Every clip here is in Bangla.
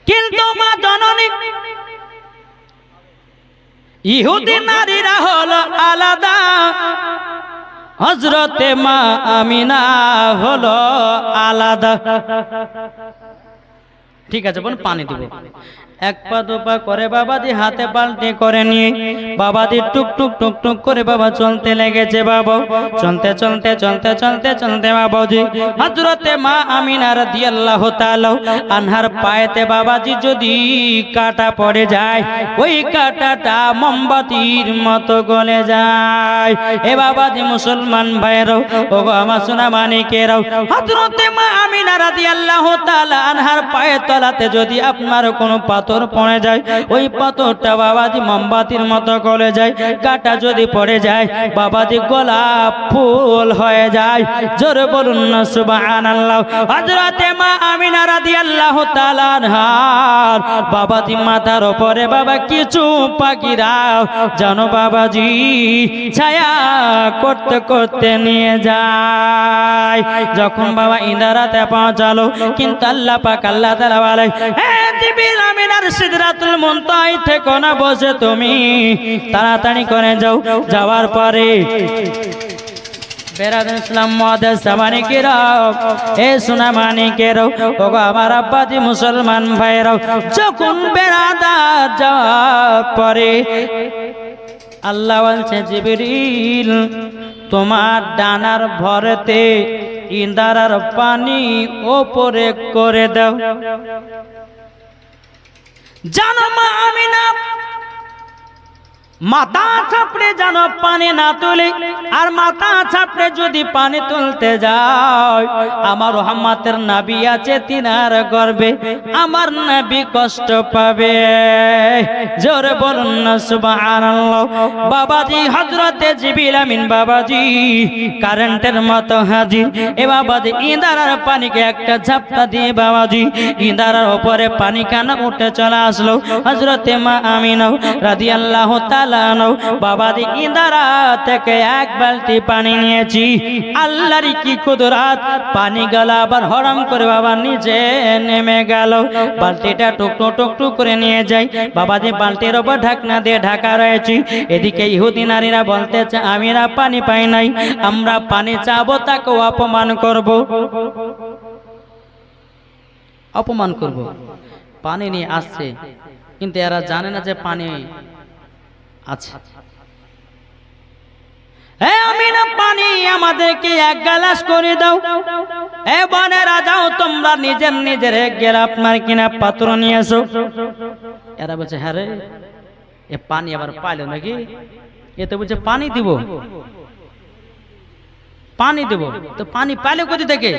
কিন্তু মা জননী ইহুদি নারীরা হলো আলাদা, হযরতে মা আমিনা হলো আলাদা। ঠিক আছে বোন, পানি দিব। এক পা দুপা করে বাবাজি হাতে বালতি করে নিয়ে বাবাজি টুক টুক টুক টুক করে বাবা চলতে লেগেছে। বাবা চলতে চলতে চলতে চলতে চলতে বাবাজি হযরতে মা আমিনা রাদিয়াল্লাহু তাআলা আনহার পায়েতে বাবাজি যদি কাটা পড়ে যায়, ওই কাটাটা মোমবাতির মতো গলে যায়। এ বাবাজি মুসলমান ভাইরাও, ও গো আমার সোনা মানিকেরাও, হযরতে মা আমিনা রাদিয়াল্লাহু তাআলা আনহার পায়ের তলাতে যদি আপনার কোনো পাথর পড়ে যায়, ওই পাথরটা বাবাজি মোমবাতির মতো গলে যায়। কাটা যদি পড়ে যায় বাবাজি গোলাপ ফুল হয়ে যায়। জোরে বলুন না সুবহানাল্লাহ। হযরতে মা আমিনা রাদিয়াল্লাহু তাআলা আনহার বাবাজি মাথার উপরে বাবা কিছু পাখিরা জানো বাবাজি ছায়া করতে করতে নিয়ে যায়। যখন বাবা ইন্দারাতে পৌঁছালো, কিন্তু আল্লাহ পাক আল্লাহ তাআলা বলে, হে জিবরিল আমিনার সিদরাতুল মুনতাহায় থেকে না বসে তুমি তাড়াতাড়ি করে যাও। যাওয়ার পরে বেরাদার ইসলাম মুআদ্দাস সামানিকেরাও, এ সোনা মানিকেরাও, ও গো আমার আব্বাজি মুসলমান ভাইরাও, যখন বেরাদার যাওয়ার পরে আল্লাহ বলছে জিবরিল তোমার ডানার ভরেতে ইন্দারার পানি ওপরে করে দাও। জানো মা আমিনা মাথা চাপড়ে যেন পানি না তুলে, আর মাথা চাপড়ে যদি পানি তুলতে যায় আমার রহমতের নবী আছে তিনার গর্বে, আমার নবী কষ্ট পাবে। জোরে বলুন না সুবহানাল্লাহ। বাবাজি হযরতে জিবরিল আমিন বাবাজি কারেন্টের মতো হাজির। এ বাবাজি ইন্দারার পানিকে একটা ঝাপটা দিয়ে বাবাজি ইন্দারার উপরে পানি কানা উঠে চলে আসলো। হযরতে মা আমিনা রাদিয়াল্লাহু তাআলা বাবাজি ইন্দারা থেকে এক বালতি পানি নিয়েছি। আল্লাহর কি কুদরত, পানি গলা আবার হরম করে বাবা নিচে নেমে গেল। বালতিটা টুকটু টুকটু করে নিয়ে যাই। বাবাজি বালতির উপর ঢাকনা দিয়ে ঢাকা রয়েছে। এদিকে ইহুদি নারীরা বলতেছে আমরা পানি পাই নাই, আমরা পানি চাবো তাকে অপমান করব, অপমান করব। পানি নিয়ে আসছে কিন্তু এরা জানে না যে পানি আচ্ছা আমিনা পানি আমাদেরকে এক গ্লাস করে দাও। এ বোনেরা যাও তোমরা নিজের নিজের এক গ্লাস আপনার কিনা পাত্র নিয়ে এসো। এরা বলছে হ্যাঁ রে এ পানি আবার পাইলো নাকি, এ তো বলছে পানি দিব, পানি দেব, তো পানি পাইলো কোথা থেকে?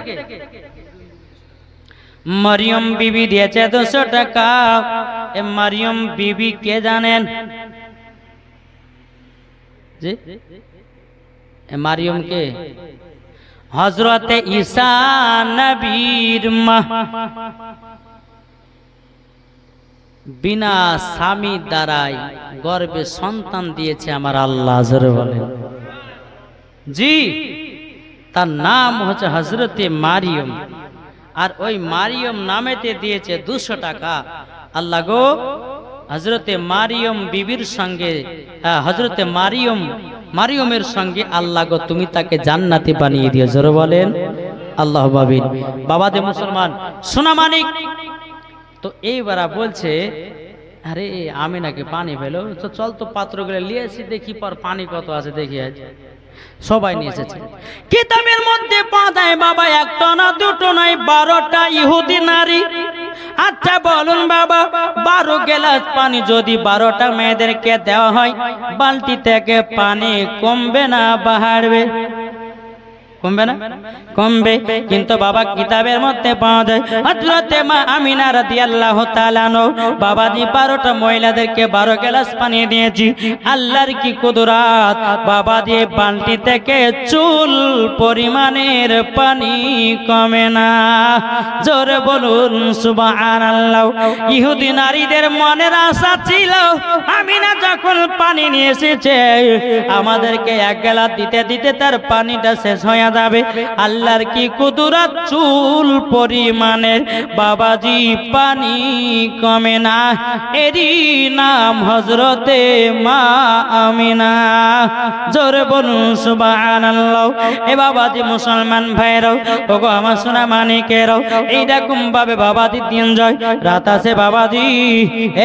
মরিয়ম বিবি দিয়েছে 200 টাকা। এ মরিয়ম বিবি কে জানেন? মারিয়ম কে? হযরতে ঈসা নবীর মা। বিনা স্বামী দ্বারাই গর্ভে সন্তান দিয়েছে আমার আল্লাহ। জোরে বলেন জি। তার নাম হচ্ছে হযরতে মারিয়ম, আর ওই মারিয়ম নামেতে দিয়েছে 200 টাকা। আল্লাহ গো হযরতে মারিয়ম বিবির সঙ্গে হযরতে মারিয়মের সঙ্গে আল্লাহ গো তুমি তাকে জান্নাতি বানিয়ে দিও। জোরে বলেন আল্লাহুম্মা আমিন। বাবা দে মুসলমান সোনা মানিক, তো এইবারা বলছে আরে আমি নাকি পানি পেলো, তো চল তো পাত্রগুলো নিয়ে এসে দেখি পর পানি কত আছে দেখি। আজ সবাই নিয়ে এসেছে। কিতাবের মধ্যে পাতায় বাবা একটা না দুটো নয় 12টা ইহুদি নারী। আচ্ছা বলুন বাবা 12 গ্লাস পানি যদি 12টা মেয়েদেরকে দেওয়া হয়, বালতি থেকে পানি কমবে না বাড়বে? কমবে না? কমবে। কিন্তু বাবা কিতাবের মধ্যে পাওয়া যায় হযরতে মা আমিনা রাদিয়াল্লাহু তাআলা আনহা বাবাজি 12টা মহিলাদেরকে 12 গ্লাস পানি দিয়েছি। আল্লাহর কি কুদরত, বাবাজি বালতি থেকে চুল পরিমাণের পানি কমে না। জোরে বলুন সুবহানাল্লাহ। ইহুদি নারীদের মনের আশা ছিল আমিনা যখন পানি নিয়ে এসেছে আমাদেরকে 1 গ্লাস দিতে দিতে তার পানিটা শেষ হয়ে যাবে। আল্লাহর কি কুদরত, চুল পরিমাণের বাবাজি পানি কমে না। এরই নাম হযরতে মা আমিনা। জোরে বলুন সুবহানাল্লাহ। এ বাবাজি মুসলমান ভাইরাও, ওগো আমার সোনা মানিকেরাও, এইরকম ভাবে বাবাজি দিন যায় রাত আছে বাবাজি।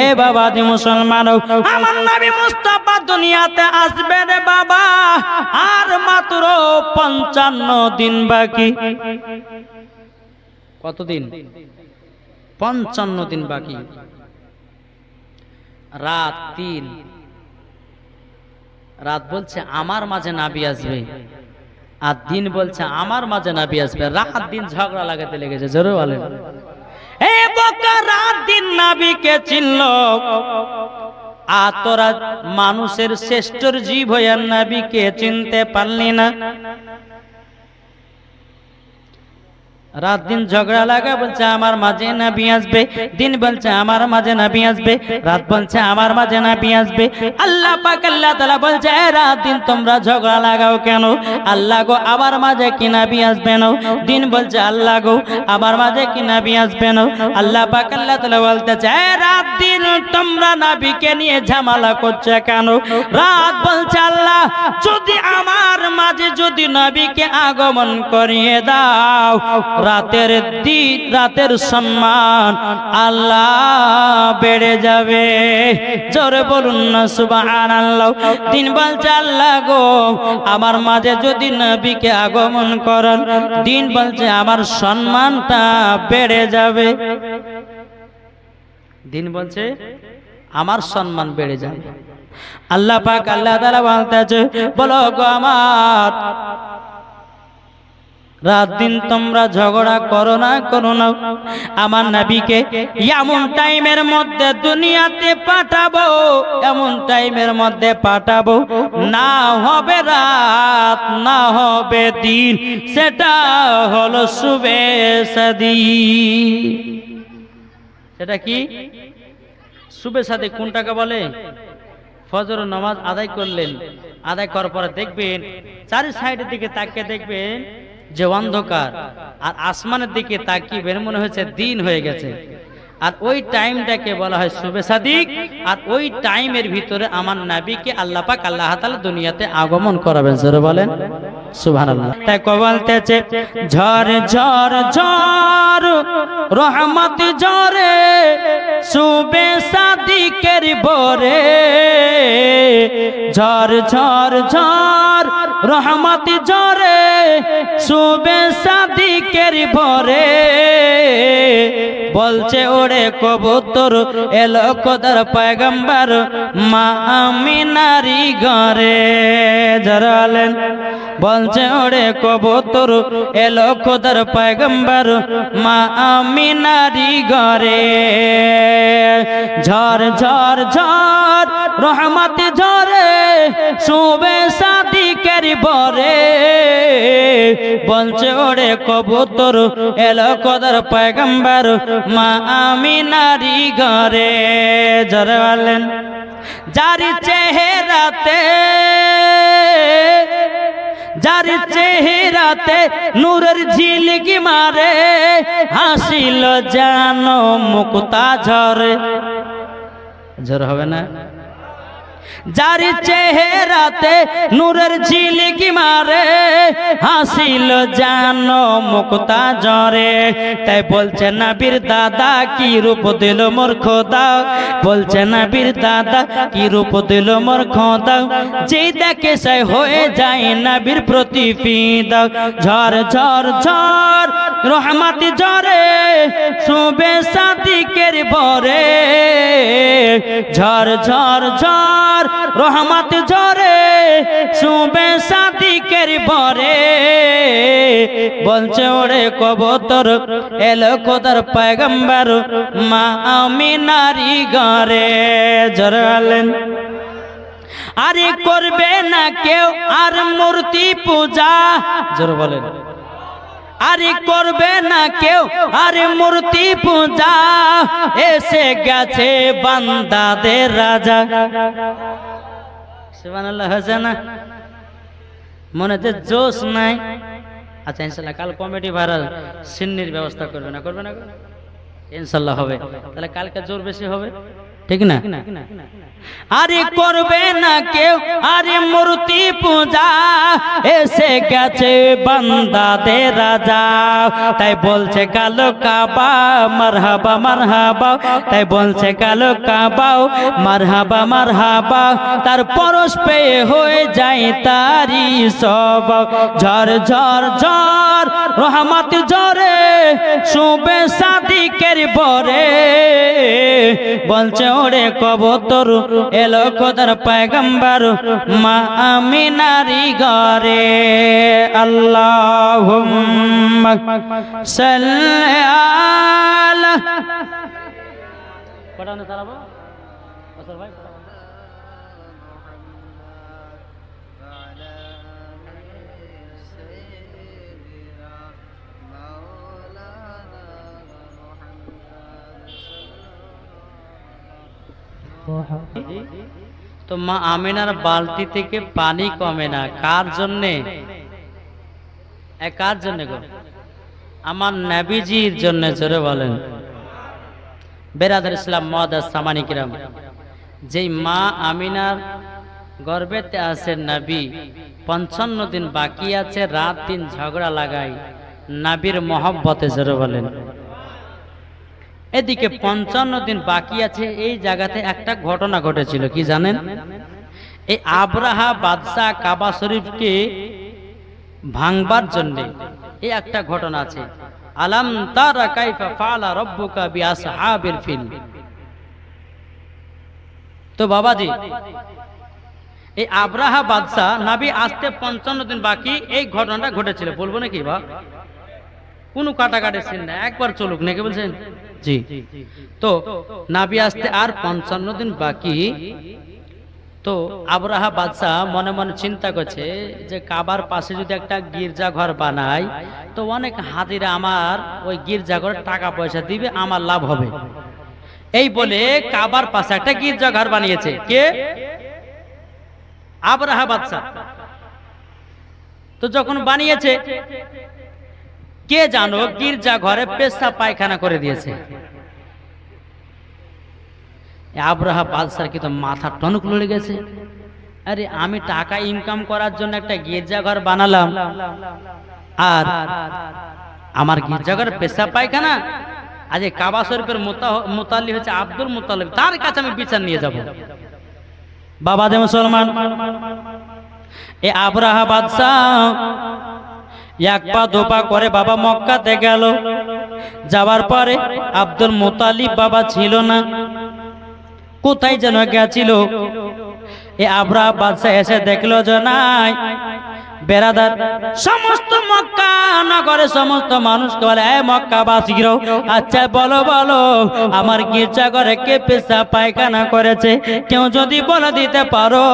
এ বাবাজি মুসলমানও, আমার নবী মুস্তাফা দুনিয়াতে আসবে রে বাবা, আর মাত্র 55 দিন বাকি। কতদিন? 55 দিন বাকি। রাত 3, রাত বলছে আমার মাঝে নবী আসবে, আর দিন বলছে আমার মাঝে নবী আসবে। রাত দিন ঝগড়া লাগাতে লেগেছে। জোরে বলেন। এ বোকা, রাত দিন নবীকে চিনল, আর তোরা মানুষের শ্রেষ্ঠ জীব হইয়া নবীকে চিনতে পারলি না। রাত দিন ঝগড়া লাগা, বলছে আমার মাঝে নবী আসবে, দিন বলছে আমার মাঝে নবী আসবে, রাত বলছে আমার মাঝে নবী আসবে। আল্লাহ পাক আল্লাহ তাআলা বলছে, রাত দিন তোমরা ঝগড়া লাগাও কেন? আল্লাহ গো আমার মাঝে কি নবী আসবে না? দিন বলছে আল্লাহ গো আমার মাঝে কি নবী আসবে না? আল্লাহ পাক আল্লাহ তাআলা বলতেছে, রাত দিন তোমরা নবীকে নিয়ে ঝামেলা করছো কেন? রাত বলছে আল্লাহ যদি আমার মাঝে যদি নবীকে আগমন করিয়ে দাও, রাতের দিন রাতের সম্মান আল্লাহ বেড়ে যাবে। জোরে বলুন না সুবহানাল্লাহ। দিন বলছে আল্লাহ গো আমার মাঝে যদি নবীকে আগমন করেন, দিন বলছে আমার সম্মানটা বেড়ে যাবে। দিন বলছে আমার সম্মান বেড়ে যাবে। আল্লাহ পাক আল্লাহ তাআলা বলতেছে, বলো গো আমার রাত দিন তোমরা ঝগড়া করো না, করো না। আমার নবীকে এমন টাইমের মধ্যে দুনিয়াতে পাঠাবো, এমন টাইমের মধ্যে পাঠাবো, না হবে রাত না হবে দিন, সেটা হলো সুবে সাদি। সেটা কি? সুবে সাদি কোনটাকে বলে? ফজর নামাজ আদায় করলেন, আদায় করার পরে দেখবেন চারি সাইডের দিকে তাকিয়ে দেখবেন যে অন্ধকার, আর আসমানের দিকে তাকিয়ে মনে হচ্ছে দিন হয়ে গেছে, আর ওই টাইমটাকে বলা হয় সুবে সাদিক। আর ওই টাইমের ভিতরে আমার নবীকে আল্লাহ পাক আল্লাহ তাআলা দুনিয়াতে আগমন করাবেন। জোরে বলেন সুবহানাল্লাহ। তাই কো বলতেছে, ঝড় ঝড় ঝড় রহমত ঝরে সুবে সাদিকের বরে, ঝড় ঝড় ঝড় রহমত ঝরে সুবে সাদিকের বরে। বলছে ওরে কবুতর এলো খোদার পয়গম্বর মা আমিনারি ঘরে। জরালেন বলছে ওরে কবুতর এলো খোদার পয়গম্বর মা আমিনারি ঘরে। ঝড় ঝড় ঝড় রহমত ঝরে সুবে সাদিকের বরে। বলছে ওরে কবুতর এলো খোদার পয়গম্বর মা আমিনারি ঘরে। জোরে বলেন। যার চেহারাতে যার চেহারাতে নূরের ঝিলকি মারে, হাসিল জানো মুক্তা ঝরে। ঝড় হবে না? যার চেহারাতে নূরের ঝিলকি মারে, হাসিল জানো মুক্তা ঝরে। তাই বলছে নবীর দাদা কি রূপ দিল মোর খোদা, বলছে নবীর দাদা কি রূপ দিল মোর খোদা, যে দেখে সে হয়ে যায় নবীর প্রতি ফিদা। ঝড় ঝড় ঝড় রহমত ঝরে সুবে সাদিকের বরে। ঝড় ঝড় ঝড় রহমত ঝরে সুবে সাদিকের বরে। বলছে ওরে কবুতর এলো খোদার পয়গম্বর মা আমিনারি ঘরে। জরালেন। আরে করবে না কেউ আর মূর্তি পূজা। জোরে বলেন। আরে করবে না কেউ আরে মূর্তি পূজা, এসে গেছে বান্দাদের রাজা। সুবহানাল্লাহ। হয়েছে না? মনেতে জোশ নাই, আচ্ছা ইনশাল্লাহ কাল কমিটি ভাইরাল সিন্নির ব্যবস্থা করবে না করবে না ইনশাল্লাহ হবে। তাহলে কালকে জোর বেশি হবে, ঠিক না? আরে করবে না কেউ আরে মূর্তি পূজা, এসে গেছে বান্দাদের রাজা। তাই বলছে কালো কাবা মারহাবা মারহাবা, তাই বলছে কালো কাবা মারহাবা মারহাবা। তার পরশ পেয়ে হয়ে যায় তারি সব, ঝড় ঝড় ঝড় রহমত ঝরে শুবে সাদিকের বরে। বলছে ওরে কবুতর এলো খোদার পয়গম্বর মা আমিনারি ঘরে। আল্লাহুম্মা সাল্লি আলা পড়ানো চালাবো আসর ভাই তো মা আমিনার বালতি থেকে পানি কমে না, কার জন্যে? কার জন্য গো? আমার নবীজির জন্য। জোরে বলেন। বেরাদার ইসলাম মুআদ্দাস সামানি কিরাম, যেই মা আমিনার গর্ভেতে আছে নবী, 55 দিন বাকি আছে, রাত দিন ঝগড়া লাগাই নবীর মহব্বতে। জোরে বলেন। এদিকে 55 দিন বাকি আছে, এই জায়গাতে একটা ঘটনা ঘটেছিল, কি জানেন? এই আব্রাহা বাদশাহ কাবা শরীফকে ভাঙবার জন্য এই একটা ঘটনা আছে। আলাম তারা কাইফা ফাআলা রাব্বুকা বিআসহাবিল ফিল। তো বাবাজি, এই আব্রাহা বাদশাহ নবী আসতে 55 দিন বাকি এই ঘটনাটা ঘটেছিল। বলবো নাকি বা কোনো কাটাকাটি সিন না, একবার চলুক নাকি বলছেন? জি। তো নবী আসতে আর 55 দিন বাকি। তো আব্রাহা বাদশাহ মনে মনে চিন্তা করছে যে কাবার পাশে যদি একটা গির্জা ঘর বানাই তো অনেক হাজিরা আমার ওই গির্জা ঘরে টাকা পয়সা দিবে, আমার লাভ হবে। এই বলে কাবার পাশে একটা গির্জা ঘর বানিয়েছে। কে? আব্রাহা বাদশাহ। তো যখন বানিয়েছে, কে জানো গির্জা ঘরে পেশাব পায়খানা করে দিয়েছে। আব্রাহা বাদশার কি তো মাথা টনক লড়ে গেছে। আরে আমি টাকা ইনকাম করার জন্য একটা গির্জা ঘর বানালাম, আর আমার গির্জা ঘরে পেশাব পায়খানা। আজ কাবা শরীফের মুতাল্লি হচ্ছে আব্দুল মুতালিব, তার কাছে আমি বিচার নিয়ে যাব। বাবা দে মুসলমান, এ আব্রাহা বাদশাহ এক পা দুপা করে বাবা মক্কাতে গেল। যাওয়ার পরে আব্দুল মুতালিব বাবা ছিল না, কোথায় যেন গেছিল। এ আব্রাহা বাদশাহ এসে দেখলো যে নাই। বেরাদার সমস্ত মক্কা নগরে সমস্ত মানুষকে বলে, এ মক্কাবাসীরা, আচ্ছা বলো বলো আমার গির্জা ঘরে কে পেশাব পায়খানা করেছে? কেউ যদি বলে দিতে পারো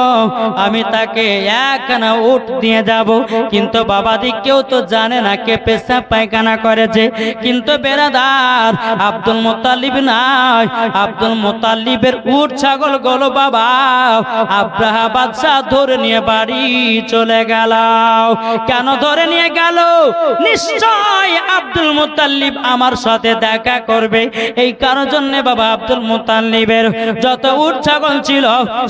আমি তাকে একখানা উট দিয়ে যাব। কিন্তু বাবাদি কেউ তো জানে না কে পেশাব পায়খানা করেছে। কিন্তু বেরাদার আব্দুল মুতালিব নাই, আব্দুল মুতালিবের উট ছাগল গুলো বাবা আব্রাহা বাদশাহ ধরে নিয়ে বাড়ি চলে গেল। কেন ধরে নিয়ে গেল? নিশ্চয় আব্দুল মুতাল্লিব আমার সাথে দেখা করবে, এই কারণের জন্য বাবা আব্দুল মুতাল্লিবের যত উট ছাগল ছিল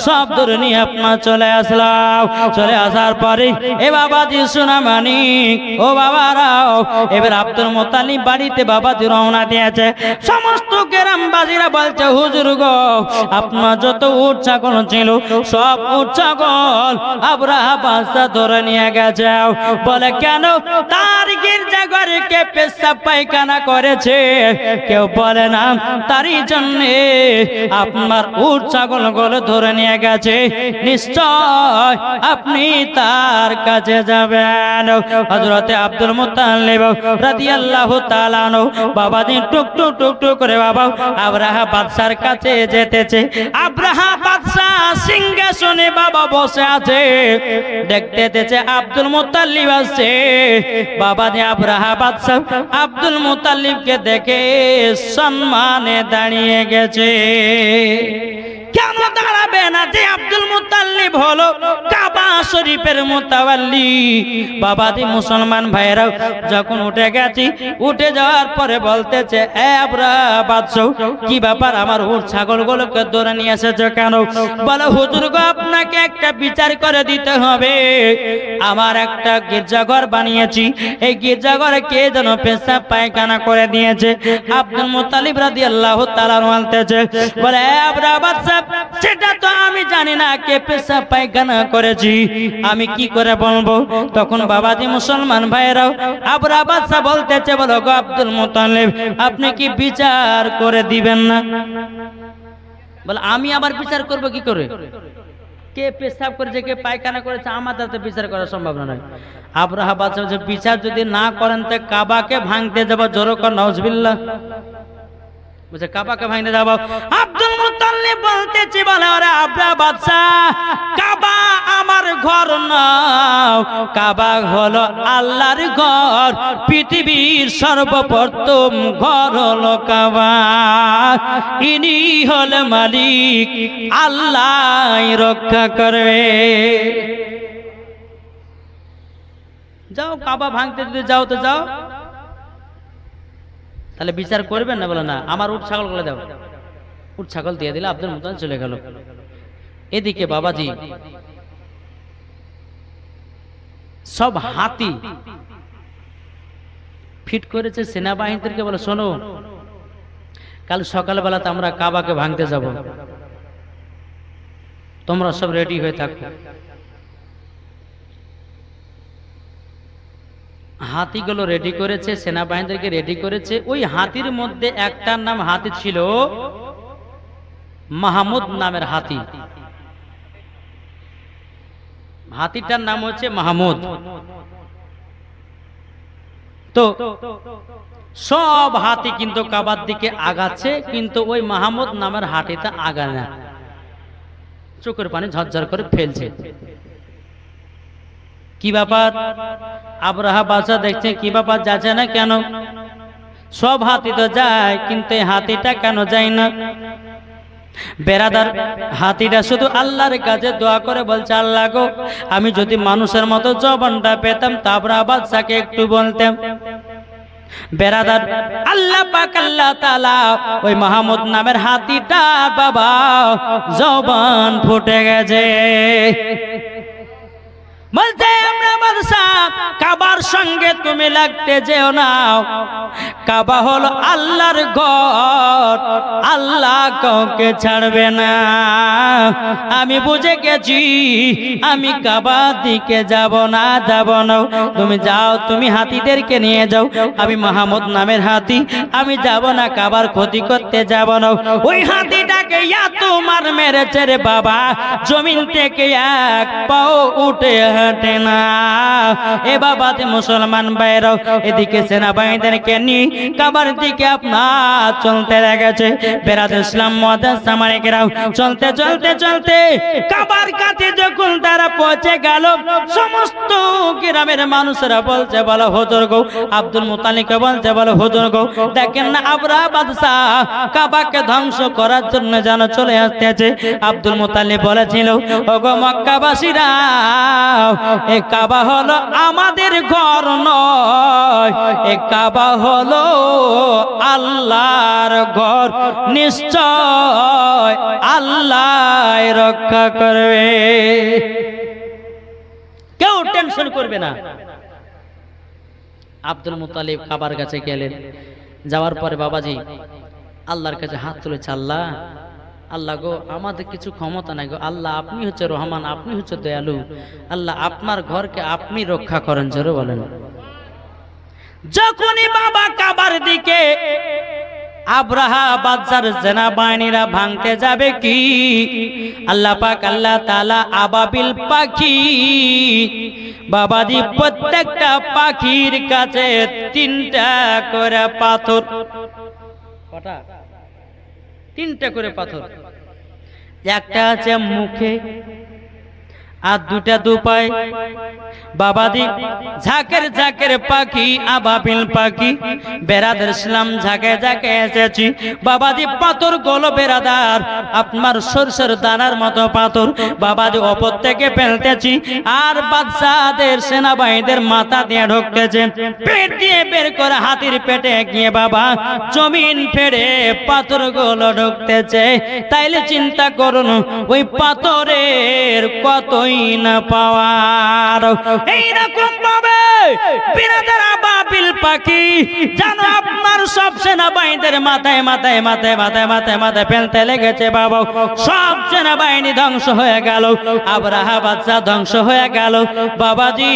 সব ধরে নিয়ে আপনার চলে আসলাম। চলে আসার পরে এ বাবা দি সোনা মানিক, ও বাবারাও, এবার আব্দুল মুতাল্লিব বাড়িতে বাবা দি রওনা দিয়েছে। সমস্ত গ্রামবাসীরা বলছে, হুজুর গো আপনার যত উট ছাগল ছিল সব উট ছাগল আব্রাহা বাদশাহ ধরে নিয়ে গেছে। বলে কেন? তার গির্জা ঘরে কে পেশাব পায়খানা করেছে কেউ বলে না, তারই জন্য আপনার উট ছাগল গুলো ধরে নিয়ে গেছে। নিশ্চয় আপনি তার কাছে যাবেন। হযরতে আব্দুল মুতাল্লিব রাদিয়াল্লাহু তাআলা আনহু বাবা দিন টুক টুক টুক টুক করে বাবা আব্রাহা বাদশার কাছে যেতেছে। আব্রাহা বাদশাহ সিংহাসনে বাবা বসে আছে, দেখতেছে আব্দুল মুতাল্লিব আসছে। বাবা দিয়ে আব্রাহা বাদশাহ আব্দুল মুতাল্লিবকে দেখে সম্মানে দাঁড়িয়ে গেছে। কেন দাঁড়াবে না যে আব্দুল মুত্তালিব হলো কাবা শরীফের মুতাওয়াল্লি। বাবাজি মুসলমান ভাইরাও যখন উঠে গেছি, উঠে যাওয়ার পরে বলতেছে, এ আবরাহা বাদশাহ, কি ব্যাপার, আমার উট ছাগলগুলোকে ধরে নিয়ে এসেছো কেন? বলে, হুজুর গো, আপনাকে একটা বিচার করে দিতে হবে। আমার একটা গির্জাঘর বানিয়েছি, এই গির্জাঘরে কে যেন পেশাব পায়খানা করে দিয়েছে। আব্দুল মুত্তালিব রাদিয়াল্লাহু তাআলা বলতেছে, বলে, এ আবরাহা বাদশাহ, সেটা তো আমি জানি না কে পেশাব পায়খানা করেছি, আমি কি করে বলবো? তখন বাবাজি মুসলমান ভাইরাও আবরাহা বাদশাহ বলতেছে, বলো গো আব্দুল মুত্তালিব, আপনি কি বিচার করে দিবেন না? বলে, আমি আবার বিচার করব কি করে? কে পেশাব করেছে, কে পায়খানা করেছে, আমার দ্বারা বিচার করা সম্ভব নয়। আবরাহা বাদশাহ যে বিচার যদি না করেন তো কাবাকে ভাঙতে যাব। জোরে কর নাউজুবিল্লাহ। বুঝে কাবাকে ভাঙতে যাব। আব্দুল মুত্তালিব বলতেছে, বলে, আরে আবরাহা বাদশাহ, কাবা আমার ঘর নাও, কাবা হলো আল্লাহর ঘর, পৃথিবীর সর্বপ্রথম ঘর হলো কাবা, ইনি হলো মালিক, আল্লাহ রক্ষা করবে। যাও, কাবা ভাঙতে যদি যাও তো যাও, তাহলে বিচার করবেন না? বলে, না, আমার উট ছাগল গুলো দাও। উট ছাগল দিয়ে দিলে আব্দুল মুত্তালিব চলে গেল। এদিকে বাবাজি সব হাতি ফিট করেছে সেনাবাহিনীদেরকে, বলে, শোনো, কাল সকালবেলাতে আমরা কাবাকে ভাঙতে যাব, তোমরা সব রেডি হয়ে থাকো। হাতিগুলো রেডি করেছে, সেনাবাহিনীদেরকে রেডি করেছে। ওই হাতির মধ্যে একটার নাম হাতি ছিল মাহমুদ নামের হাতি। হাতিটার নাম হচ্ছে মাহমুদ। তো সব হাতি কিন্তু কাবার দিকে আগাচ্ছে, কিন্তু ওই মাহমুদ নামের হাতিটা আগায় না, চোখের পানি ঝরঝর করে ফেলছে। কি ব্যাপার? আবরাহা বাদশাহ দেখছে, কি ব্যাপার, যাচ্ছে না কেন? সব হাতি তো যায়, কিন্তু এই হাতিটা কেন যায় না? বেরাদার, হাতিটা শুধু আল্লাহর কাছে দোয়া করে বলছে, আল্লাহ গো, আমি যদি মানুষের মতো জবানটা পেতাম তা আবরাহা বাদশাকে একটু বলতাম। বেরাদার, আল্লাহ পাক আল্লাহ তাআলা ওই মাহমুদ নামের হাতিটা বাবা জবান ফুটে গেছে। বলতে, আমরা বাদশাহ, কাবার সঙ্গে তুমি লাগতে যেও না, কাবা হলো আল্লাহর ঘর, আল্লাহ কাউকে ছাড়বে না। আমি বুঝে গেছি, আমি কাবার দিকে যাব না, যাব না। তুমি যাও, তুমি হাতিদেরকে নিয়ে যাও, আমি মাহমুদ নামের হাতি, আমি যাব না, কাবার ক্ষতি করতে যাব না। ওই হাতিটাকে তোমার মেরেছে রে বাবা, জমিন থেকে এক পাও উঠে হাঁটে না। এ বাবাতে মুসলমান ভাইরাও, এদিকে সেনাবাহিনীদেরকে নিয়ে কাবার দিকে আপনার চলতে লেগেছে। বেরাদর ইসলাম মুআদ্দাস সামারিকেরাও চলতে চলতে চলতে কাবার কাছে যখন তারা পৌঁছে গেল, সমস্ত গ্রামের মানুষেরা বলছে, বলো হুজুর গো, আব্দুল মুত্তালিবকে বলছে, বলো হুজুর গো, দেখেন না আবরাহা বাদশাহ কাবাকে ধ্বংস করার জন্য যেন চলে আসতেছে। আব্দুল মুত্তালিব বলেছিল, ওগো মক্কাবাসীরা, এ কাবা হলো আমাদের ঘর নয়, এ কাবা হলো আল্লাহর ঘর, নিশ্চয় আল্লাহ রক্ষা করবে, কেউ টেনশন করবে না। আব্দুল মুত্তালিব কাবার কাছে গেলেন। যাওয়ার পরে বাবাজি আল্লাহর কাছে হাত তুলেছে, আল্লাহ, আল্লাহ গো, আমাদের কিছু ক্ষমতা নাই গো, আল্লাহ আপনি হচ্ছে রহমান, আপনি হচ্ছে দয়ালু, আল্লাহ আপনার ঘরকে আপনি রক্ষা করেন। জোরে বলেন। যখনই বাবা কাবার দিকে আবরাহা বাদশার সেনাবাহিনীরা ভাঙতে যাবে, কি আল্লাহ পাক আল্লাহ তাআলা আবাবিল পাখি, বাবাজি প্রত্যেকটা পাখির কাছে 3টা করে পাথর, কটা? 3টা করে পাথর। একটা আছে মুখে, আর দুটা দুপায় বাবাজি ঝাঁকের ঝাঁকের পাখি আবাবিল পাখি বেরাদার ইসলাম ঝাঁকে ঝাঁকে এসেছি বাবাজি পাথর গোলো বেরাদার আপনার সরষের দানার মতো পাথর বাবাজি ওপর থেকে ফেলতেছি আর বাদশাদের সেনাবাহিনীদের মাথা দিয়ে ঢুকতেছে পেট দিয়ে বের করে হাতির পেটে গিয়ে বাবা জমিন ফেড়ে পাথর গোলো ঢুকতেছে তাইলে চিন্তা করুন ওই পাথরের কতই না পাওয়ার এইরকম ভাবে বিরাদার আবাবিল পাখি জানো আপনার সব সেনাবাহিনীদের মাথায় মাথায় মাথায় মাথায় মাথায় মাথায় ফেলতে লেগেছে বাবা সব সেনাবাহিনী ধ্বংস হয়ে গেল আবরাহা বাদশা ধ্বংস হয়ে গেল বাবাজি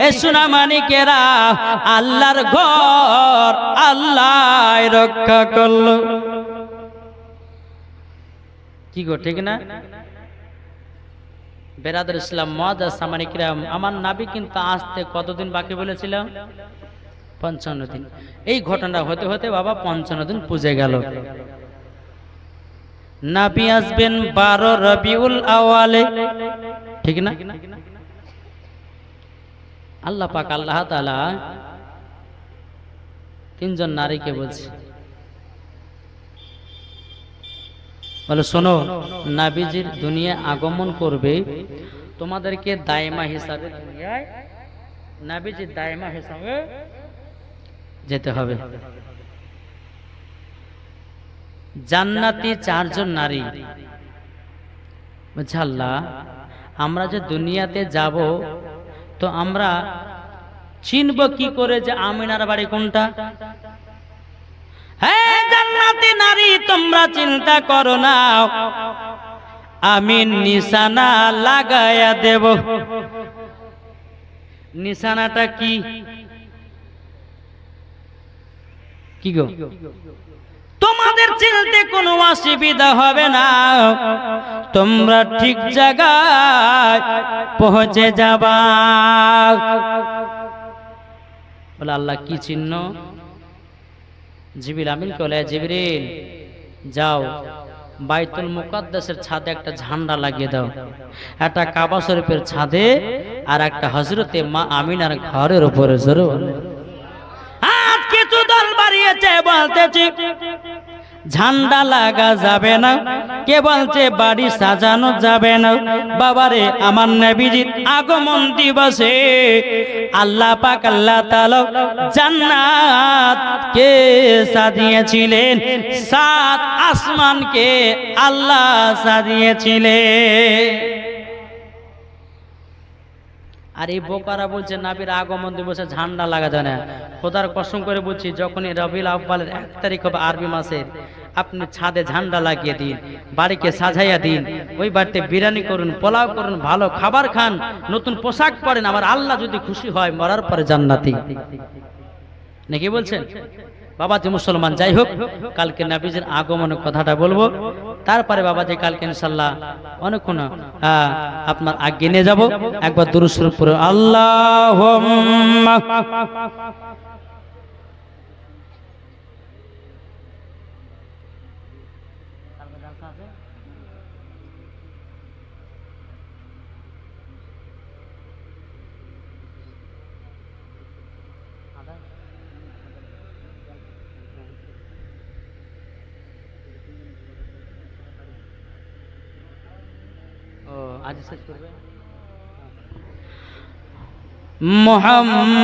এ সোনামানিকেরা আল্লাহর ঘর আল্লাহ রক্ষা করলো কি গো ঠিক না বেরাদার ইসলাম মুআজ্জাজ সামানিক কিরাম আমার নবী কিন্তু আসতে কতদিন বাকি বলেছিলাম 55 দিন এই ঘটনা হতে হতে বাবা 55 দিন পুজে গেল নবী আসবেন 12 রবিউল আওয়ালে ঠিক না আল্লাহ পাক আল্লাহ তাআলা তিনজন নারীকে বলছে বলে শোনো নবীজির দুনিয়া আগমন করবে তোমাদেরকে দায়মা হিসাবে দুনিয়ায় নবীজির দায়মা হিসাবে যেতে হবে জান্নাতি 4 জন নারী বলছে আল্লাহ আমরা যে দুনিয়াতে যাব তো আমরা চিনব কি করে যে আমিনার বাড়ি কোনটা হ্যাঁ জান্নাতি নারী তোমরা চিন্তা করো না আমি নিশানা লাগায়া দেব নিশানাটা কি কি গো তোমাদের চিনতে কোনো অসুবিধা হবে না তোমরা ঠিক জায়গায় পৌঁছে যাবা বলে আল্লাহ কি চিহ্ন জিবরিল আমিন বলে জিবরিল যাও বাইতুল মুকাদ্দাসের ছাদে একটা ঝান্ডা লাগিয়ে দাও একটা কাবা শরীফের ছাদে আর একটা হযরতে মা আমিনার ঘরের উপরে জোরে আজ কিছু দল বাড়িয়েছে বলতেছি ঝান্ডা লাগা যাবে না কে বলছে বাড়ি সাজানো যাবে না বাবারে আমার নবীজির আগমন দিবসে আল্লাহ পাক আল্লাহ তাআলা জান্নাত কে সাজিয়েছিলেন 7 আসমানকে আল্লাহ সাজিয়েছিলেন আর এই বোকারা বলছে নবীর আগমন দিবসে ঝান্ডা লাগা যায় না খোদার কসম করে বলছি যখনই রবিউল আউয়ালের 1 তারিখ হবে আরবি মাসের আপনি ছাদে ঝান্ডা লাগিয়ে দিন বাড়িকে সাজাইয়া দিন ওই বাড়িতে বিরিয়ানি করুন পোলাও করুন ভালো খাবার খান নতুন পোশাক পরেন আমার আল্লাহ যদি খুশি হয় মরার পরে জান্নাতি নাকি বলছেন বাবাজি মুসলমান যাই হোক কালকে নবীজির আগমনের কথাটা বলবো তারপরে বাবাজি কালকে ইনশাআল্লাহ অনেকক্ষণ আপনার আগে নিয়ে যাব একবার দুরূদ শরীফ পড়ে আল্লাহুম্মা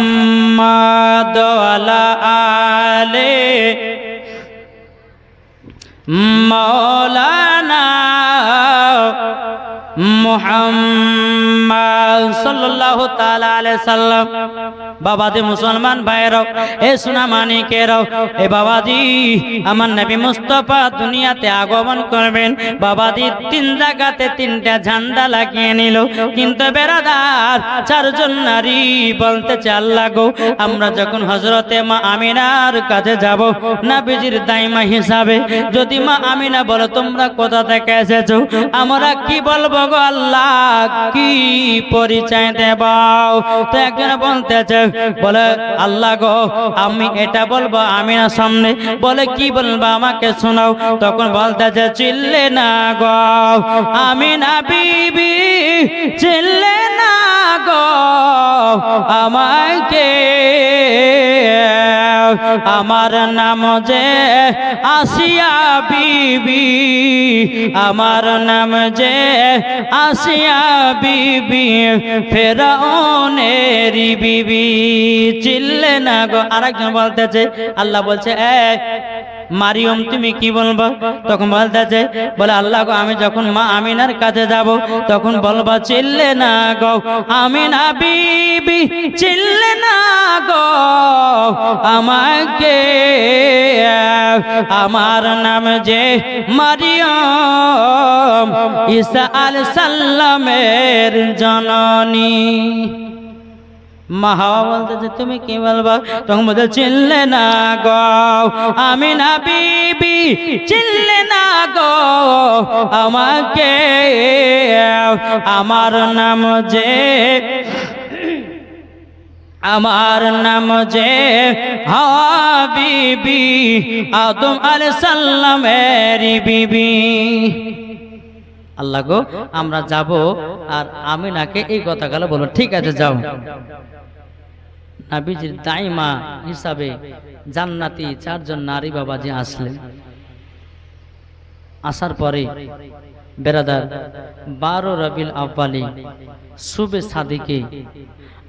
মুহাম্মাদ ওয়ালা আলে মাওলানা মুহাম্মদ সাল্লাল্লাহু তাআলা আলাইহি সাল্লাম বাবাজি মুসলমান ভাইরাও এ সোনা মানিকেরাও এ বাবাজি আমার নবী মুস্তাফা দুনিয়াতে আগমন করবেন বাবাজি 3 জায়গাতে 3টা ঝান্ডা লাগিয়ে নিল কিন্তু বেরাদার 4 জন নারী বলতে আল্লাহ গো আমরা যখন হযরতে মা আমিনার কাছে যাব নবীজির দাইমা হিসাবে যদি মা আমিনা বলে তোমরা কোথা থেকে এসেছো আমরা কি বলবো গো আল্লাহ কি পরিচয় দেব তো একজন বলতেছে বলে আল্লাহ গো আমি এটা বলবো আমিনার সামনে। বলে কি বলবো আমাকে শোনাও। তখন বলতেছে চিল্লে না গো আমিনা বিবি, চিল্লে না গো আমাকে, আমার নাম যে আসিয়া বিবি, আমার নাম যে আসিয়া বিবি, ফেরাউনের বিবি। চিল্লে না গো। আরেকজন বলতেছে, আল্লাহ বলছে মারিয়ম তুমি কি বলবা? তখন বলতেছে বলে আল্লাহ গো আমি যখন মা আমিনার কাছে যাব তখন বলবা চিল্লে না গো আমিনা বিবি, চিল্লে না গো আমাকে, আমার নাম যে মারিয়ম, ঈসা আলাইহিস সালামের জননী। মা হাওয়া বলতেছে তুমি কি বলবা? তখন বলতে চিল্লে না গো আমিনা বিবি, চিল্লে না গো আমাকে, আমার নাম যে, আমার নাম যে হাওয়া বিবি, আদম আলাইহিস সালামের বিবি। আল্লাহ গো আমরা যাব আর আমিনাকে এই কথাগুলো বলবো। ঠিক আছে যাও। নবীজির দাইমা হিসাবে জান্নাতি চারজন নারী বাবাজি আসলেন। আসার পরে বেরাদার 12 রবিউল আউয়ালে শুবে সাদিকে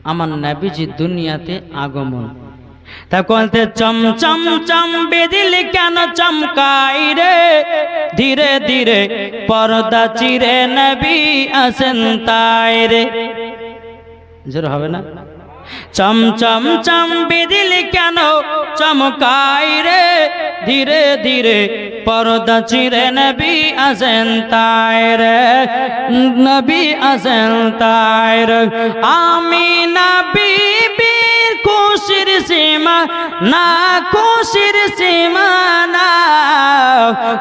আমার নবীজি দুনিয়াতে আগমন। তখন চম চম চম বিজলি কেন চমকাই রে, ধীরে ধীরে পর্দা চিরে নবী আসেন তাই রে। জোর হবে না? চম চম চম বিজলি কেন চমকাই রে, ধীরে ধীরে পর্দা চিরে নবী আসেন তাই রে, নবী আসেন তাই রে। আমিনা বিবির খুশির সীমা না, খুশির সীমা না,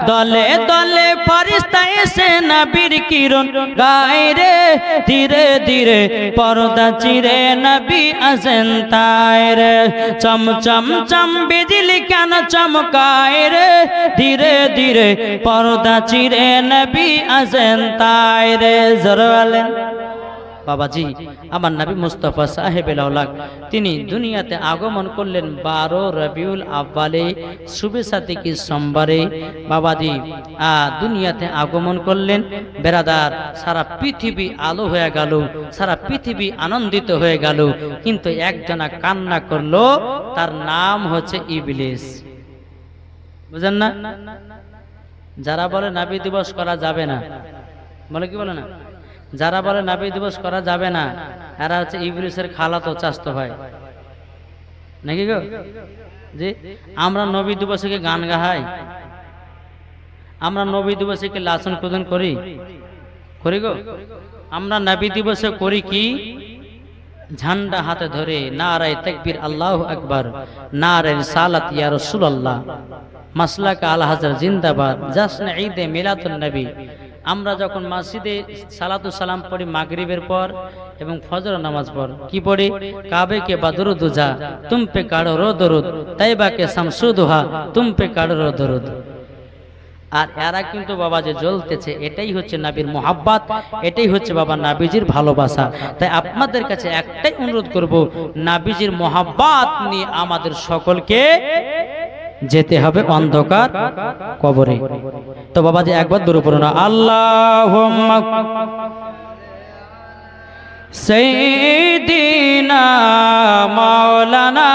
দলে দলে ফেরেশতা এসে নবীর কিরণ গায় রে, ধীরে ধীরে পর্দা চিরে নবী আসেন তাই রে। চম চম চম বিজলি কেন চমকায় রে, ধীরে ধীরে পর্দা চিরে নবী আসেন তাই রে। জোরে বলেন বাবাজি। আমার নবী মুস্তাফা সাহেবুল আওলাদ তিনি দুনিয়াতে আগমন করলেন 12 রবিউল আউয়ালে শুবে সাদিকে সোমবারে বাবাজি দুনিয়াতে আগমন করলেন। বেরাদার সারা পৃথিবী আলো হয়ে গেল, সারা পৃথিবী আনন্দিত হয়ে গেল, কিন্তু একজনা কান্না করলো, তার নাম হচ্ছে ইবলিস। বুঝেন না? যারা বলে নবী দিবস করা যাবে না, বলে কি বলে না, যারা বলে নবী দিবস করা যাবে না এরা হচ্ছে ইবলিসের খালাতো চাচতো ভাই নাকি গো? জি। আমরা নবী দিবসে কি গান গাই? আমরা নবী দিবসে কি লাসন কুদন করি? করি গো? আমরা নবী দিবসে করি কি? ঝান্ডা হাতে ধরে নারায়ে তাকবীর আল্লাহু আকবার, নারায়ে রিসালাত ইয়া রাসূলুল্লাহ, মাসলাক আল হাজর জিন্দাবাদ, জাশ্ন ঈদে মিলাদুন নবী। আমরা যখন মসজিদে সালাতু সালাম পড়ি মাগরিবের পর এবং ফজর নামাজ পর, কি পড়ি? কাবে কে বদরুদ যা তুম পে কাড়ো রো দরুদ, তাইবা কে শামসুদুহা তুম পে কাড়ো রো দরুদ। আর এরা কিন্তু বাবা যে জ্বলতেছে, এটাই হচ্ছে নবীর মোহাব্বত, এটাই হচ্ছে বাবা নবীজির ভালোবাসা। তাই আপনাদের কাছে একটাই অনুরোধ করব, নবীজির মোহাব্বত নিয়ে আমাদের সকলকে যেতে হবে অন্ধকার কবরে। তো বাবাজি একবার দূরে পড়ো না, আল্লাহুম্মা সাইয়্যিদিনা মাওলানা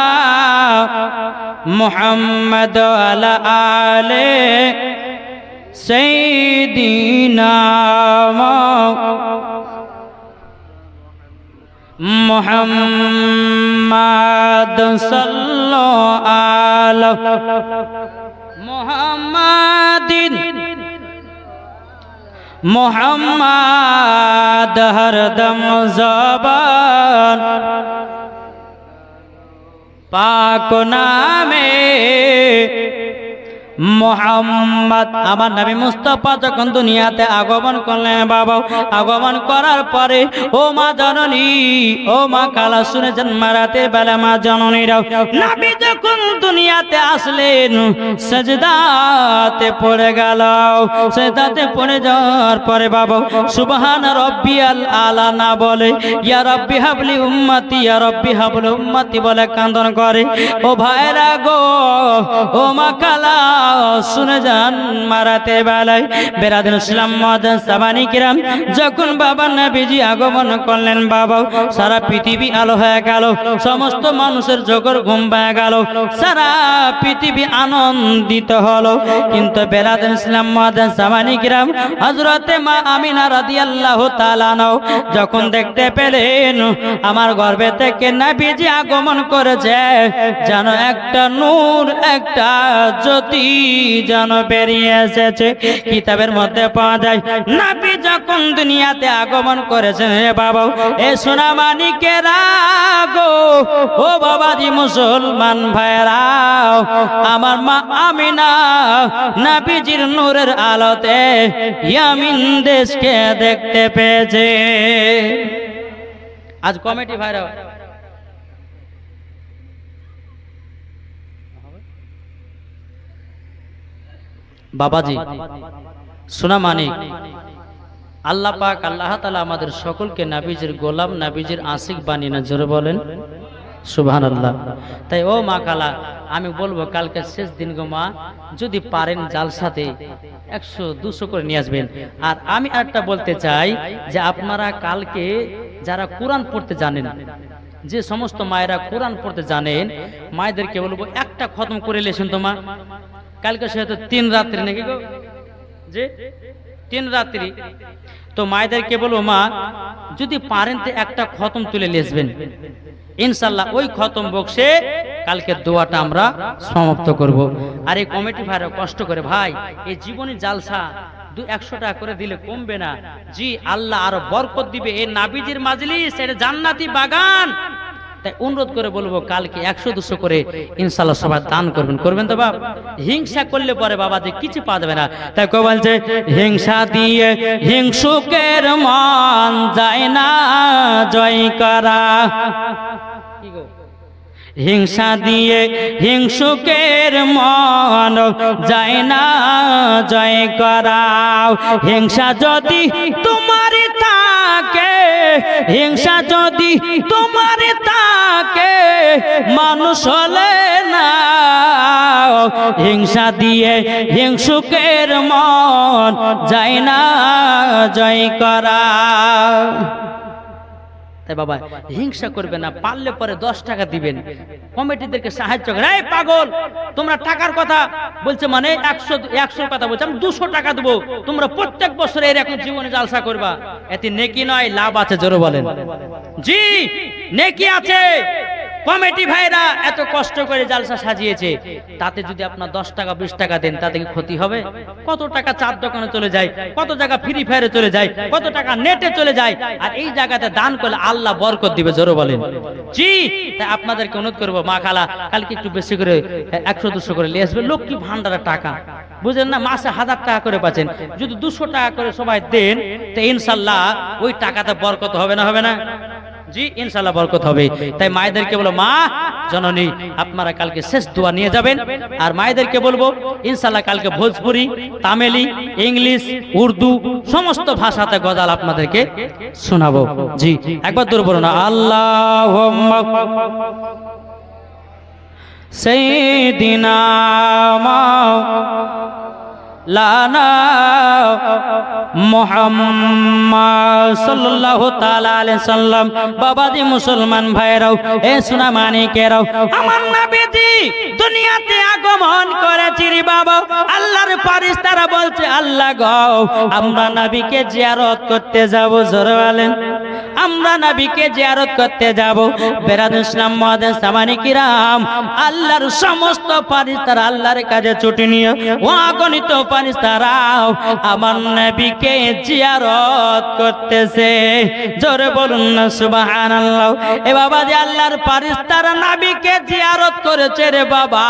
মুহাম্মদ আলা আলে সাইয়্যিদিনা মুহাম্মদ সাল্লাল্লাহু আলা মুহাম্মাদিন, মুহাম্মদ হরদম জবান পাক নামে মুহাম্মদ আমার নবী মুস্তাফা যখন দুনিয়াতে আগমন করলেন বাবা, আগমন করার পরে ও মা জননী, ও মা খালা শুনেছেন মারাতে বেলা মা জননীরাও নবী যখন দুনিয়াতে আসলেন সাজদাতে পড়ে গেল। সাজদাতে পড়ে যাওয়ার পরে বাবা সুবহান রাব্বিয়াল আলা না বলে ইয়া রাব্বি হাবলি উম্মতি, ইয়া রাব্বি হাবলি উম্মতি বলে কান্দন করে। ও ভাইরা গো, ও মা খালা শুনে যান মারাতে বেলায় বেরাদিন ইসলাম মুআজ্জিন সাবানি কিরাম যখন বাবা নবীজি আগমন করলেন বাবা, সারা পৃথিবী আলো হয়ে গেল, সমস্ত মানুষের চোখের ঘুম ভেঙে গেল, সারা পৃথিবী আনন্দিত হলো। কিন্তু বেরাদিন ইসলাম মুআজ্জিন সাবানি কিরাম হযরতে মা আমিনা রাদিয়াল্লাহু তাআলা আনহা যখন দেখতে পেলেন আমার গর্ভে থেকে নবীজি আগমন করেছে, যেন একটা নূর, একটা জ্যোতি যেন বেরিয়ে এসেছে। কিতাবের মধ্যে পাওয়া যায় নবী যখন দুনিয়াতে আগমন করেছেন রে বাবা, এ সোনা মানিকেরা গো, ও বাবাজি মুসলমান ভাইরা, আমার মা আমিনা নবীজির নূরের আলোতে ইয়ামিন দেশকে দেখতে পেয়েছে। আজ কমিটি ভাইরা বাবাজি সোনা মানিক, আল্লাহ পাক আল্লাহ তাআলা আমাদের সকলকে নবীজির গোলাম, নবীজির আশিক বানিয়ে না, জোরে বলেন সুবহানাল্লাহ। তাই ও মা খালা আমি বলবো কালকে শেষ দিন গো মা, যদি পারেন জালসাতে 100-200 করে নিয়ে আসবেন। আর আমি আরেকটা বলতে চাই যে আপনারা কালকে যারা কোরআন পড়তে জানেন, যে সমস্ত মায়েরা কোরআন পড়তে জানেন, মায়েদেরকে বলবো একটা খতম করে লেছেন তো মা, কালকে সেহেতু 3 রাত্রি নাকি গো, যে 3 রাত্রি, তো মায়েদেরকে বলবো মা যদি পারেন তো একটা খতম তুলে লেসবেন, ইনশাআল্লাহ ওই খতম বক্সে কালকে দোয়াটা আমরা সমাপ্ত করব। আর এই কমিটি ভাইরা কষ্ট করে ভাই, এই জীবনী জালসা 100 টাকা করে দিলে কমবে না, জি আল্লাহ আরো বরকত দিবে। এই নাবিজির মাজলিস, এটা জান্নাতি বাগান। তাই অনুরোধ করে বলবো কালকে 100-200 করে ইনশাআল্লাহ সবাই দান করবেন, করবেন তো বাপ? হিংসা করলে পরে বাবা যে কিছু পাওয়া যাবে না। তাই কেউ বলছে হিংসা দিয়ে হিংসুকের মন যায় না জয় করা, হিংসা দিয়ে হিংসুকের মন যায় না জয় করা। হিংসা যদি তোমার থাকে, হিংসা যদি তোমার থাকে, মানুষ হলে না। হিংসা দিয়ে হিংসুকের মন যায় না জয় করা। বাবা হিংসা করবে না, পারলে পরে 10 টাকা দিবেন, কমিটিদেরকে সাহায্য করেন। এই পাগল তোমরা টাকার কথা বলছে মানে 100 কথা বলছে, আমি 200 টাকা দেবো, তোমরা প্রত্যেক বছর এরকম জীবনে জালসা করবা, এতে নেকি নয় লাভ আছে, জোরে বলেন জি নেকি আছে। কমিটি ভাইরা এত কষ্ট করে জালসা সাজিয়েছে, তাতে যদি আপনার 10 টাকা 20 টাকা দেন তাতে কি ক্ষতি হবে? কত টাকা চার দোকানে চলে যায়, কত টাকা ফ্রি ফায়ারে চলে যায়, কত টাকা নেটে চলে যায়, আর এই জায়গাতে দান করলে আল্লাহ বরকত দিবে, জোরে বলেন জি। তাই আপনাদেরকে অনুরোধ করবো মা খালা কালকে একটু বেশি করে 100-200 করে নিয়ে আসবে। লক্ষ্মী ভান্ডারের টাকা বুঝলেন না, মাসে 1000 টাকা করে পাচ্ছেন, যদি 200 টাকা করে সবাই দেন তো ইনশাল্লাহ ওই টাকাতে বরকত হবে না, হবে না জি ইনশাআল্লাহ বরকত হবে। তাই মায়েদেরকে বলো মা জননী আপনারা কালকে শেষ দোয়া নিয়ে যাবেন। আর মায়েদেরকে বলবো ইনশাআল্লাহ কালকে ভোজপুরি, তামিলি, ইংলিশ, উর্দু সমস্ত ভাষাতে গজল আপনাদেরকে শোনাবো জি। একবার দূর বলো না আল্লাহুম্মা সাইয়্যিদিনা লানা মুহাম্মদ সাল্লাল্লাহু তাআলা আলাইহি সাল্লাম। বাবাজি মুসলমান ভাইরাও, এ সোনা মানিকেরাও, আমার নবীজি দুনিয়াতে আগমন করেছে রে বাবা। আল্লাহর ফেরেশতারা বলছে আল্লাহ গো আমরা নবীকে জিয়ারত করতে যাব, জোরে বলেন আমরা নবীকে জিয়ারত করতে যাব। বেরাদুল ইসলাম মুআদ্দিন সামানি কিরাম, আল্লাহর সমস্ত ফেরেশতারা আল্লাহর কাছে ছুটে নিয়ে অগণিত ফেরেশতারাও আমার নবীকে জিয়ারত করতেছে। জোরে বলুন না সুবহানাল্লাহ। এ বাবা যে আল্লাহর ফেরেশতারা নবীকে জিয়ারত করেছে রে বাবা,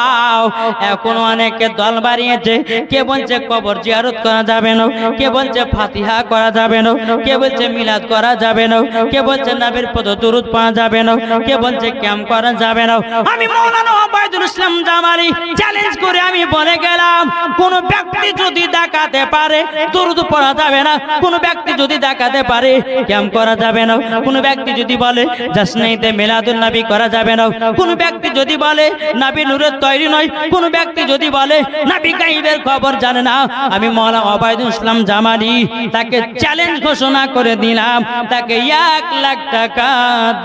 এখন অনেকে দল বাড়িয়েছে। কে বলছে কবর জিয়ারত করা যাবে না, কে বলছে ফাতিহা করা যাবে না, কে বলছে মিলাদ করা যাবে না, কে বলছে নবীর পদে দরুদ পড়া যাবে না, কে বলছে ক্যাম্প করা যাবে না। আমি মাওলানা ওবায়দুল ইসলাম জামালি চ্যালেঞ্জ করে আমি বলে গেলাম, কোন ব্যক্তি যদি দেখাতে পারে দরুদ পড়া যাবে না, কোন ব্যক্তি যদি দেখাতে পারে ক্যাম্প করা যাবে না, কোন ব্যক্তি যদি বলে জাসনাইতে মিলাদুন নবী করা যাবে না, কোন ব্যক্তি যদি বলে নবী নূরের তৈরি নয়, কোন ব্যক্তি যদি বলে নবী গায়বের খবর জানে না, আমি মাওলানা ওবায়দুল ইসলাম জামালি তাকে চ্যালেঞ্জ ঘোষণা করে দিলাম, তাকে 1 লাখ টাকা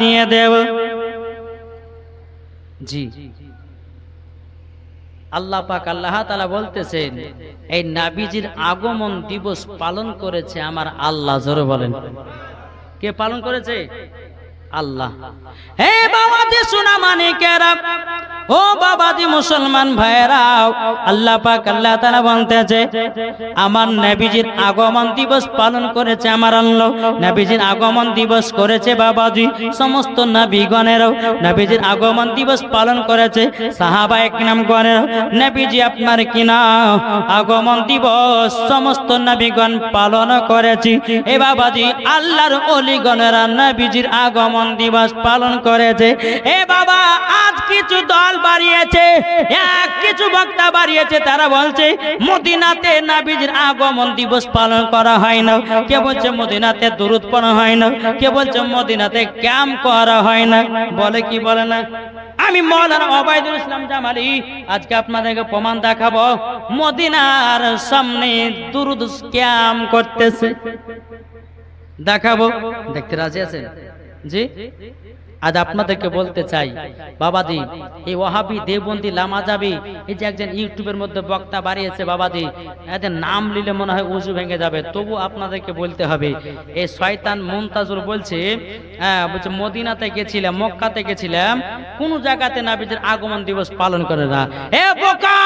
দিয়ে দেব। জি, আল্লাহ পাক আল্লাহ তাআলা বলতেছেন, এই নবীজির আগমন দিবস পালন করেছে আমার আল্লাহ। জোরে বলেন, কে পালন করেছে? আল্লাহ। হে বাবাজি সোনা মানিকেরা, ও বাবাজি মুসলমান ভাইরা, আল্লাহ পাক আল্লাহ তাআলা বলতেছে আমার নবীজির আগমন দিবস পালন করেছে আমার আল্লাহ। নবীজির আগমন দিবস করেছে বাবাজি সমস্ত নবীগণেরও, নবীজির আগমন দিবস পালন করেছে সাহাবায়ে কিরামগণেরও। নবীজি আপনার কিনা আগমন দিবস সমস্ত নবীগণ পালন করেছি। এ বাবাজি আল্লাহর ওলিগণেরা নবীজির আগমন দিবস পালন করেছে। এ বাবা আজ কিছু দল বাড়িয়েছে, কিছু বক্তা বাড়িয়েছে, তারা বলছে মদিনাতে নবীজির আগমন দিবস পালন করা হয় না, কে বলছে মদিনাতে দরুদ পড়া হয় না, কে বলছে মদিনাতে ক্যাম্প করা হয় না। বলে কি বলে না? আমি মাওলানা ওবায়দুল ইসলাম জামালি আজকে আপনাদেরকে প্রমাণ দেখাবো, মদিনার সামনে দরুদ ক্যাম্প করতেছে। দেখাবো, দেখতে রাজি আছেন? জি, আজ আপনাদেরকে বলতে চাই বাবাজি, এই ওয়াহাবি দেওবন্দি লামাজাবি এই যে একজন ইউটিউবের মধ্যে বক্তা বাড়িয়েছে বাবাজি, এদের নাম নিলে মনে হয় উজু ভেঙে যাবে, তবু আপনাদেরকে বলতে হবে। এই শয়তান মুনতাজুর বলছে, বলছে মদিনাতে গেছিলাম, মক্কাতে গেছিলাম, কোন জায়গাতে নবীজির আগমন দিবস পালন করে না। এ বোকা,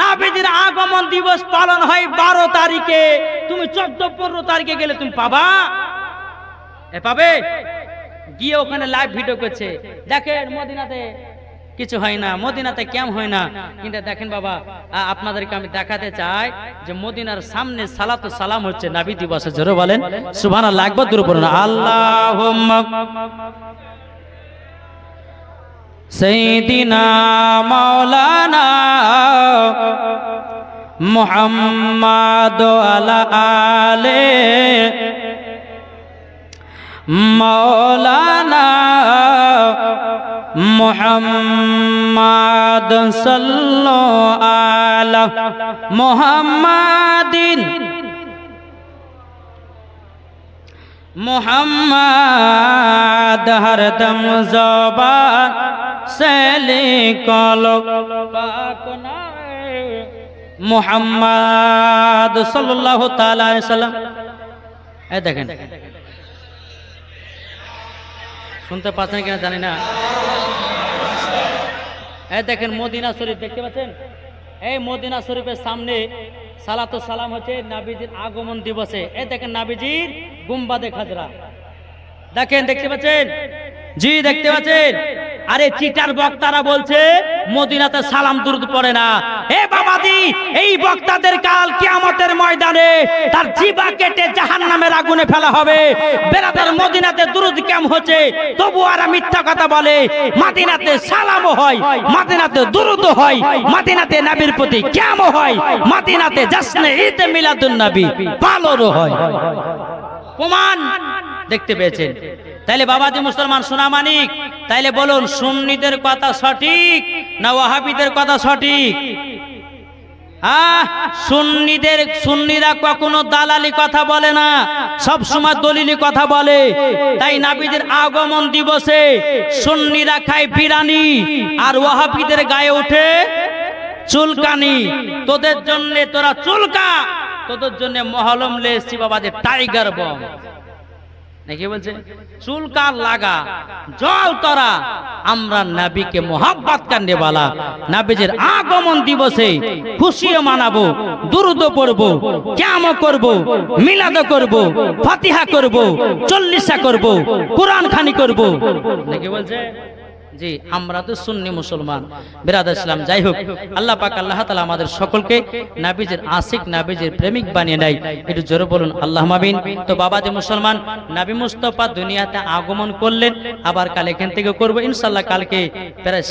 নবীজির আগমন দিবস পালন হয় 12 তারিখে, তুমি 14-15 তারিখে গেলে তুমি পাবা? পাবে? গিয়ে ওখানে লাইভ ভিডিও করছে, দেখেন মদিনাতে কিছু হয় না, মদিনাতে ক্যাম্প হয় না। কিন্তু দেখেন বাবা, আপনাদেরকে আমি দেখাতে চাই যে মদিনার সামনে সালাতু সালাম হচ্ছে নবী দিবসে। জোরে বলেন সুবহানাল্লাহ, একবার দূর পড়ুন আল্লাহুম্মা সাইয়্যিদিনা মাওলানা মুহাম্মাদ আলা আলে মৌলানা মুহাম্মাদ সাল্লাল্লাহু আলা মুহাম্মাদিন মুহাম্মাদ হরদম জবান সে লিখলো পাকনা মুহাম্মাদ সাল্লাল্লাহু তাআলা আলাইহি সাল্লাম। এই দেখেন, শুনতে পাচ্ছেন কিনা জানি না। এই দেখেন মদিনা শরীফ দেখতে পাচ্ছেন, এই মদিনা শরীফের সামনে সালাতু সালাম হচ্ছে নবীজির আগমন দিবসে। এই দেখেন নবীজির গুম্বাদে খাজরা দেখেন, দেখতে পাচ্ছেন? জি দেখতে পাচ্ছেন। আরে চিটার বক্তারা বলছে মদিনাতে সালাম দুরুদ পড়ে না। এ বাবাজি, এই বক্তাদের কাল কিয়ামতের ময়দানে তার জিবা কেটে জাহান্নামের আগুনে ফেলা হবে। বেরাদার মদিনাতে দুরুদ ক্যাম্প হচ্ছে, তবু আর মিথ্যা কথা বলে। মদিনাতে সালামও হয়, মদিনাতে দুরুদও হয়, মদিনাতে নবীর প্রতি ক্যাম্পও হয়, মদিনাতে জশ্নে ঈদ মিলাদুন নবী পালনও হয়। প্রমাণ দেখতে পেয়েছেন? তাইলে বাবাজি মুসলমান সোনা মানিক, তাইলে বলুন সুন্নিদের কথা সঠিক না ওয়াহাবিদের কথা সঠিক? সুন্নিরা কখনো দালালি কথা বলে না, সব সময় দলিলি কথা বলে। তাই নবীদের আগমন দিবসে সুন্নিরা খায় বিরানি আর ওয়াহাবিদের গায়ে ওঠে চুলকানি। তোদের জন্য তোরা চুলকা, তোদের জন্য মহলম লে এসছি বাবাজি টাইগার বম। নাকি বলছে চুল কার লাগা জল তরা, আমরা নবীকে মোহাব্বত করনে वाला, নবীজির আগমন দিবসে খুশি মানাবো, দুরূদ পড়ব, কিয়াম করব, মিলাদ করব, ফাতিহা করব, চল্লিশা করব, কুরআন খানি করব, নাকি বলছে জি। আমরা তো সুন্নি মুসলমান বিরাদার ইসলাম। যাই হোক, আল্লাহ পাক আল্লাহ তাআলা আমাদের সকলকে নবীজির আশিক, নবীজির প্রেমিক বানিয়ে দেয়। একটু জোরে বলুন আল্লাহুম্মা আমিন। তো বাবা যে মুসলমান, নবী মুস্তাফা দুনিয়াতে আগমন করলেন, আবার কাল এখান থেকে করব ইনশাআল্লাহ। কালকে প্রায়